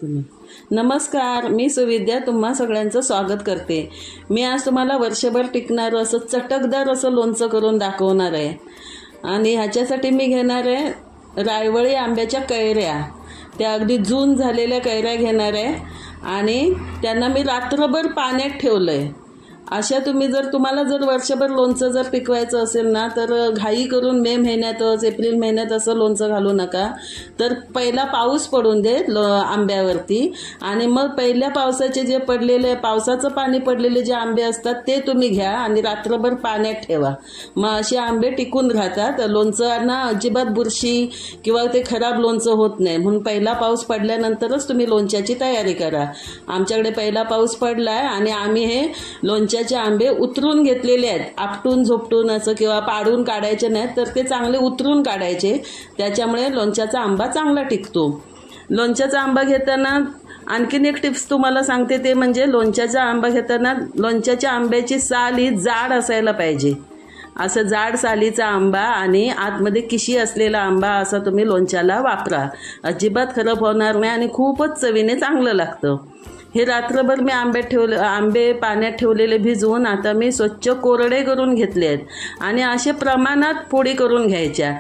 नमस्कार, मी सुविद्या तुम्हा सगळ्यांचं स्वागत करते। मी आज तुम्हाला वर्षभर टिकणारं असं चटकदार असं लोणचं करून दाखवणार आहे। आणि ह्याच्यासाठी मी घेणार आहे रायवळी आंब्याच्या कैऱ्या। त्या अगदी जून झालेल्या कैऱ्या घेणार आहे आणि त्यांना मी रात्रभर पाण्यात ठेवलंय। अशा तुम्हाला जर वर्षभर लोणचं जर पिकवायचं असेल ना, तर घाई करून मे महिन्यातच एप्रिल महिन्यात असं लोणचं घालू नका। तर पहिला पाऊस पडून दे आंब्यावरती आणि मग पहिल्या पावसाचे जे पडलेले पावसाचं पाणी पडलेले जे आंबे असतात ते तुम्ही घ्या आणि रात्रभर पाण्यात ठेवा। मग असे आंबे टिकून राहतात। लोणचं अजिबात बुरशी किंवा ते खराब लोणचं होत नाही। म्हणून पहिला पाऊस पडल्यानंतरच तुम्ही लोणच्याची तयारी करा। आमच्याकडे पहिला पाऊस पडलाय आणि आम्ही हे लोणच्याचे आंबे उतरून घेतलेले आहेत। आपटून झोपटून असं किंवा पाडून काढायचे नाहीत, तर ते चांगले उतरून काढायचे। त्याच्यामुळे लोणच्याचा आंबा चांगला टिकतो। लोणच्याचा आंबा घेताना आणखीन एक टिप्स तुम्हाला सांगते, ते म्हणजे लोणच्याचा आंबा घेताना लोणच्याच्या आंब्याची साल ही जाड असायला पाहिजे। असं जाड सालीचा आंबा आणि आतमध्ये किशी असलेला आंबा असा तुम्ही लोणच्याला वापरा। अजिबात खराब होणार नाही आणि खूपच चवीने चांगलं लागतं। हे रात्रभर मी आंबे पाण्यात ठेवलेले भिजवून आता मी स्वच्छ कोरडे करून घेतले आहेत आणि असे प्रमाणात फोडी करून घ्यायच्या।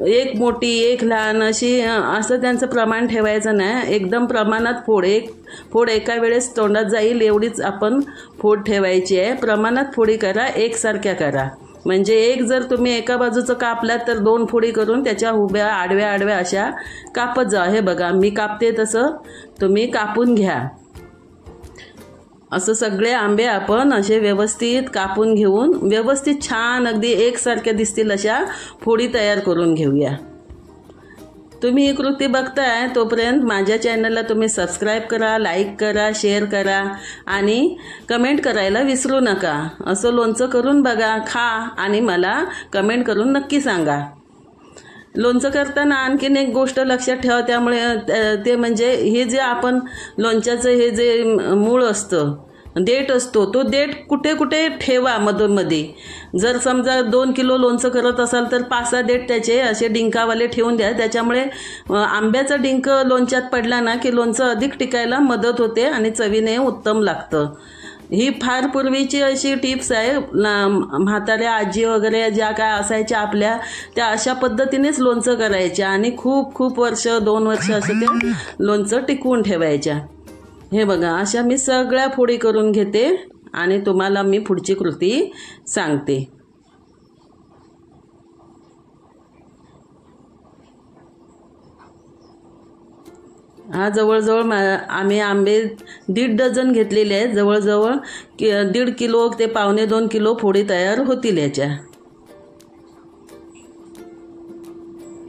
एक मोठी एक लहान असं त्यांचं प्रमाण ठेवायचं नाही। एकदम प्रमाणात फोड एका वेळेस तोंडात जाईल एवढीच आपण फोड ठेवायची आहे। प्रमाणात फोडी करा, एकसारख्या करा। म्हणजे एक जर तुम्ही एका बाजूचं कापलात तर दोन फोडी करून त्याच्या उभ्या आडव्या अशा कापत जा। हे बघा मी कापते तसं तुम्ही कापून घ्या। असं सगळे आंबे आपण असे व्यवस्थित कापून घेऊन व्यवस्थित छान अगदी एकसारख्या दिसतील अशा फोडी तयार करून घेऊया। तुम्ही ही कृती बघताय तोपर्यंत माझ्या चॅनलला तुम्ही सबस्क्राईब करा, लाईक करा, शेअर करा आणि कमेंट करायला विसरू नका। असं लोणचं करून बघा, खा आणि मला कमेंट करून नक्की सांगा। लोणचं करताना आणखीन एक गोष्ट लक्षात ठेवा, त्यामुळे ते म्हणजे हे जे आपण लोणच्याचं हे जे मूळ असतं, देठ असतो, तो देठ कुठे कुठे ठेवा मधोमधी। जर समजा 2 किलो लोणचं करत असाल तर 5-6 देठ त्याचे असे डिंकावाले ठेवून द्या। त्याच्यामुळे आंब्याचा डिंक लोणच्यात पडला ना की लोणचं अधिक टिकायला मदत होते आणि चवीने उत्तम लागतं। ही फार पूर्वीची अशी टिप्स आहे। म्हाताऱ्या आजी वगैरे ज्या काय असायच्या आपल्या, त्या अशा पद्धतीनेच लोणचं करायच्या आणि खूप वर्ष 2 वर्ष असं ते लोणचं टिकवून ठेवायच्या। हे बघा अशा मी सगळ्या फोडी करून घेते आणि तुम्हाला मी पुढची कृती सांगते। हा जवळजवळ आम्ही आंबे 1.5 डझन घेतलेले आहेत। जवळजवळ 1.5 किलो ते 1.25 किलो फोडी तयार होतील याच्या।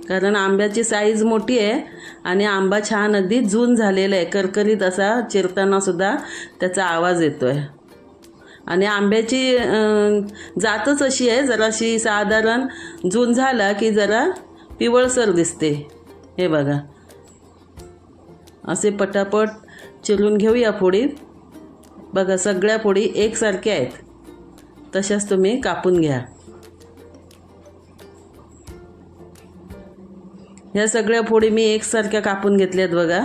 कारण आंब्याची साईज मोठी आहे आणि आंबा छान अगदी जून झालेला आहे। करकरीत असा चिरताना सुद्धा त्याचा आवाज येतोय। आणि आंब्याची जातच अशी आहे, जराशी साधारण जून झाला की जरा पिवळसर दिसते। हे बघा असे पटापट चिरून घेऊया फोडी। बघा सगळ्या फोडी एकसारख्या आहेत, तशाच तुम्ही कापून घ्या। ह्या सगळ्या फोडी मी एकसारख्या कापून घेतल्यात बघा।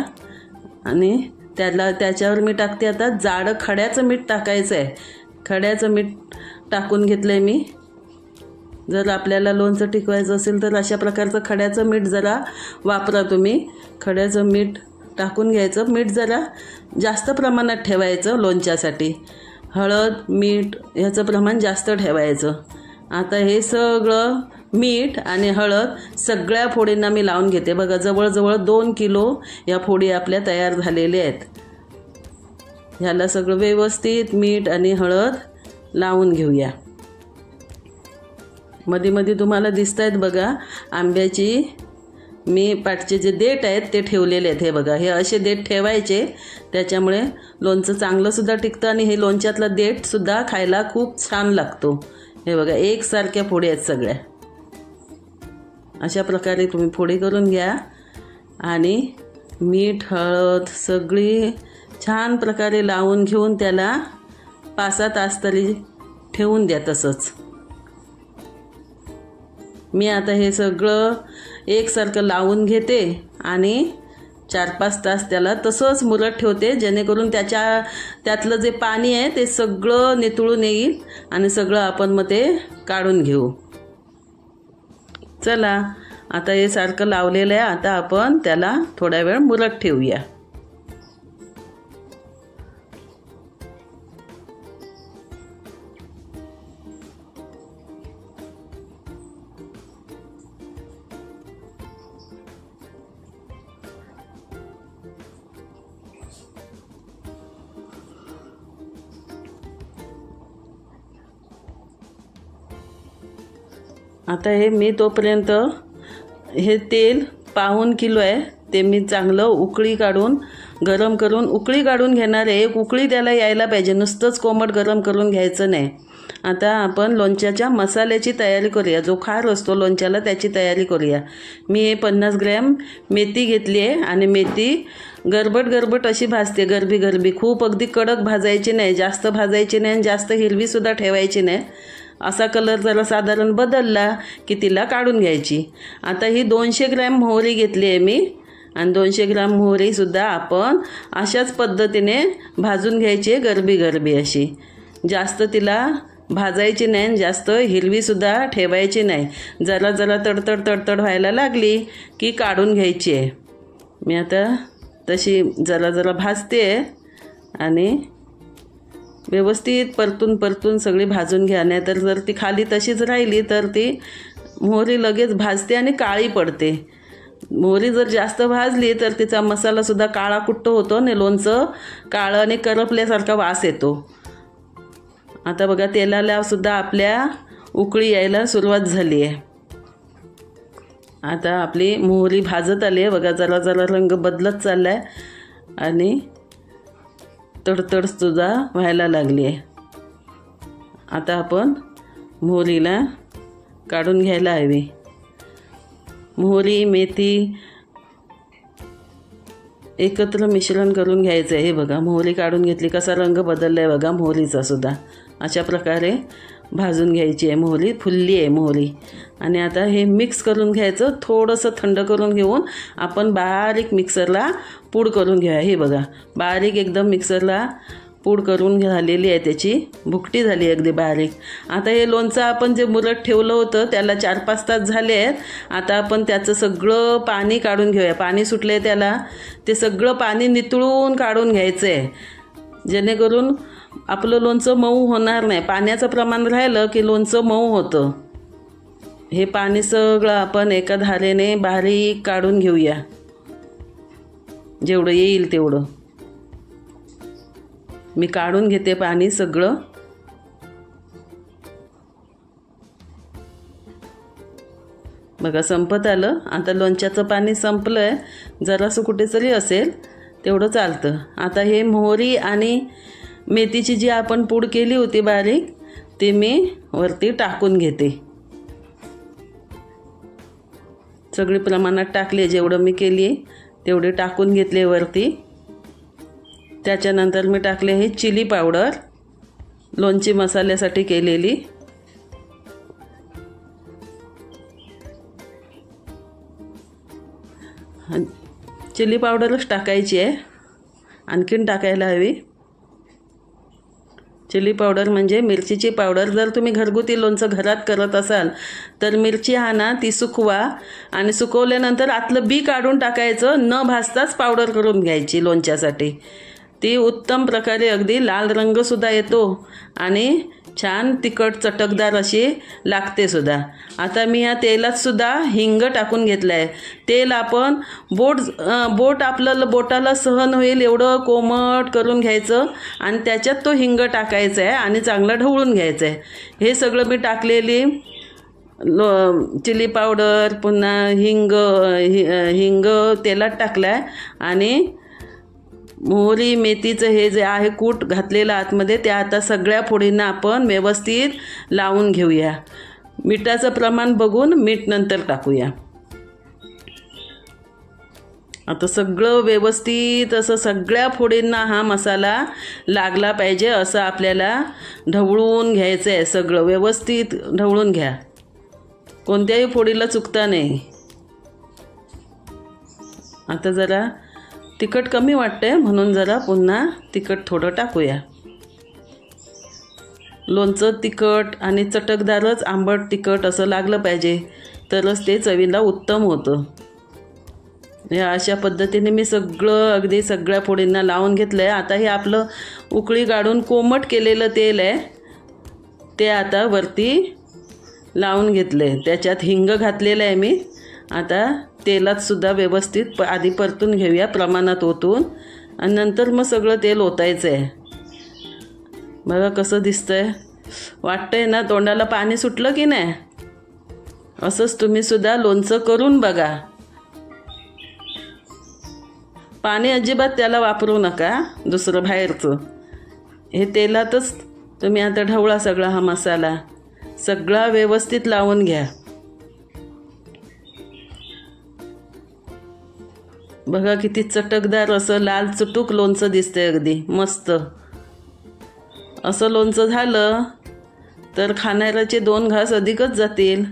आणि त्याच्यावर मी टाकते आता जाडं खड्याचं मीठ टाकायचं आहे। खड्याचं मीठ टाकून घेतलंय मी। जर आपल्याला लोणचं टिकवायचं असेल तर अशा प्रकारचं खड्याचं मीठ जरा वापरा तुम्ही। खड्याचं मीठ टाकून घ्यायचं। मीठ जरा जास्त प्रमाणात ठेवायचं लोणच्यासाठी। हळद मीठ ह्याचं प्रमाण जास्त ठेवायचं। आता हे सगळं मीठ आणि हळद सगळ्या फोडींना मी लावून घेते। बघा जवळजवळ 2 किलो या फोडी आपल्या तयार झालेल्या आहेत। ह्याला सगळं व्यवस्थित मीठ आणि हळद लावून घेऊया। मध्ये मध्ये तुम्हाला दिसत आहेत बघा आंब्याची मी पाटचे जे देठ आहेत ते ठेवलेले आहेत। हे बघा हे असे देठ ठेवायचे, त्याच्यामुळे लोणचं चांगलं सुद्धा टिकतं आणि हे लोणच्यातला देठ सुद्धा खायला खूप छान लागतो। हे बघा एकसारख्या फोडी आहेत सगळ्या। अशा प्रकारे तुम्ही फोडी करून घ्या आणि मीठ हळद सगळी छान प्रकारे लावून घेऊन त्याला 5-6 तास तरी ठेवून द्या तसंच। मी आता हे सगळं एकसारखं लावून घेते आणि 4-5 तास त्याला तसंच मुरत ठेवते, जेणेकरून त्यातलं जे पाणी आहे ते सगळं नितळून येईल आणि सगळं आपण मग ते काढून घेऊ. चला, आता हे सारखं लावलेलं आहे. आता आपण त्याला थोडा वेळ मुरत ठेवूया. आता हे मी तोपर्यंत हे तेल 1.5 किलो आहे, ते मी चांगलं उकळी काढून गरम करून उकळी काढून घेणार आहे. एक उकळी त्याला यायला पाहिजे, नुसतंच कोमट गरम करून घ्यायचं नाही. आता आपण लोणच्याच्या मसाल्याची तयारी करूया. जो खार असतो लोणच्याला त्याची तयारी करूया. मी हे 50 ग्रॅम मेथी घेतली आहे आणि मेथी गरबट अशी भाजते, गरबी. खूप अगदी कडक भाजायची नाही, जास्त भाजायची नाही, जास्त हिरवीसुद्धा ठेवायची नाही. असा कलर जरा साधारण बदलला की तिला काढून घ्यायची. आता ही 200 ग्रॅम मोहरी घेतली आहे मी आणि 200 ग्रॅम मोहरीसुद्धा आपण अशाच पद्धतीने भाजून घ्यायची आहे, गरबी अशी. जास्त तिला भाजायची नाही, जास्त हिरवीसुद्धा ठेवायची नाही. जरा तडतड व्हायला लागली की काढून घ्यायची आहे. मी आता तशी जरा भाजते आणि व्यवस्थित परतून सगळी भाजून घ्या. नाही तर जर ती खाली तशीच राहिली तर ती मोहरी लगेच भाजते आणि काळी पडते. मोहरी जर जास्त भाजली तर तिचा मसालासुद्धा काळा कुट्ट होतो आणि लोणचं काळं आणि करपल्यासारखा वास येतो. आता बघा, तेलाला सुद्धा आपल्या उकळी यायला सुरुवात झाली आहे. आता आपली मोहरी भाजत आली आहे बघा, जरा रंग बदलत चालला आहे आणि तडतड सुद्धा व्हायला लागली आहे. आता आपण मोहरीला काढून घ्यायला हवी. मोहरी मेथी एकत्र मिश्रण करून घ्यायचं आहे. हे बघा, मोहरी काढून घेतली, कसा रंग बदलला आहे बघा मोहरीचा सुद्धा. अशा प्रकारे भाजून घ्यायची आहे मोहरी, फुलली आहे मोहरी. आणि आता हे मिक्स करून घ्यायचं. थोडंसं थंड करून घेऊन आपण बारीक मिक्सरला पूड करून घेऊया. हे बघा, बारीक एकदम मिक्सरला पूड करून झालेली आहे, त्याची भुकटी झाली अगदी बारीक. आता हे लोणचं आपण जे मुरत ठेवलं होतं त्याला 4-5 तास झाले आहेत. आता आपण त्याचं सगळं पाणी काढून घेऊया. पाणी सुटलं आहे त्याला, ते सगळं पाणी नितळून काढून घ्यायचं आहे, जेणेकरून आपलं लोणचं मऊ होणार नाही. पाण्याचं प्रमाण राहिलं की लोणचं मऊ होतं. हे पाणी सगळं आपण एका धारेने बारीक काढून घेऊया, जेवढं येईल तेवढं. मी काढून घेते पाणी सगळं. बघा, संपत आलं. आता लोणच्याचं पाणी संपलं आहे, जरासं कुठेतरी असेल तेवढं चालतं. आता हे मोहरी आणि मेथीची जी आपण पूड केली होती बारीक, ती मी वरती टाकून घेते. सगळी प्रमाणात टाकली, जेवढं मी केली तेवढे टाकून घेतले वरती. त्याच्यानंतर मी टाकले हे चिली पावडर, लोणची मसाल्यासाठी केलेली. चिली पावडरच टाकायची आहे, आणखीन टाकायला हवी. चिली पावडर म्हणजे मिरचीची पावडर. जर तुम्ही घरगुती लोणचं घरात करत असाल तर मिरची आणा, ती सुकवा आणि सुकवल्यानंतर आतलं बी काढून टाकायचं, न भाजताच पावडर करून घ्यायची लोणच्यासाठी. ती उत्तम प्रकारे अगदी लाल रंगसुद्धा येतो आणि छान तिखट चटकदार अशी लागते सुद्धा. आता मी ह्या तेलात सुद्धा हिंग टाकून घेतलं आहे. तेल आपण बोट आपलं बोटाला सहन होईल एवढं कोमट करून घ्यायचं आणि त्याच्यात तो हिंग टाकायचा आहे आणि चांगलं ढवळून घ्यायचं आहे. हे सगळं मी टाकलेली चिली पावडर, पुन्हा हिंग तेलात टाकलं आहे आणि मोहरी मेथीचं हे जे आहे कूट घातलेलं आतमध्ये, ते आता सगळ्या फोडींना आपण व्यवस्थित लावून घेऊया. मिठाचं प्रमाण बघून मीठ नंतर टाकूया. आता सगळं व्यवस्थित असं सगळ्या फोडींना हा मसाला लागला पाहिजे, असं आपल्याला ढवळून घ्यायचं आहे. सगळं व्यवस्थित ढवळून घ्या, कोणत्याही फोडीला चुकता नाही. आता जरा तिखट कमी वाटते म्हणून जरा पुन्हा तिखट थोडं टाकूया. लोणचं तिखट आणि चटकदारच आंबट तिखट असं लागलं पाहिजे, तरच ते चवीला उत्तम होतं. या अशा पद्धतीने मी सगळं अगदी सगळ्या फोडींना लावून घेतलं आहे. आता हे आपलं उकळी काढून कोमट केलेलं तेल आहे ते आता वरती लावून घेतलं आहे. त्याच्यात हिंग घातलेलं आहे मी. आता तेलात सुद्धा व्यवस्थित आधी परतून घेऊया प्रमाणात ओतून, आणि नंतर मग सगळं तेल ओतायचं आहे. बघा कसं दिसतंय, वाटतंय ना तोंडाला पाणी सुटलं की नाही. असंच तुम्ही सुद्धा लोणचं करून बघा. पाणी अजिबात त्याला वापरू नका दुसरं बाहेरचं. हे तेलातच तुम्ही आता ढवळा सगळा हा मसाला सगळा व्यवस्थित लावून घ्या. बघा किती चटकदार असं लाल चुटूक लोणचं दिसतंय, अगदी मस्त. असं लोणचं झालं तर खाणाऱ्याचे 2 घास अधिकच जातील.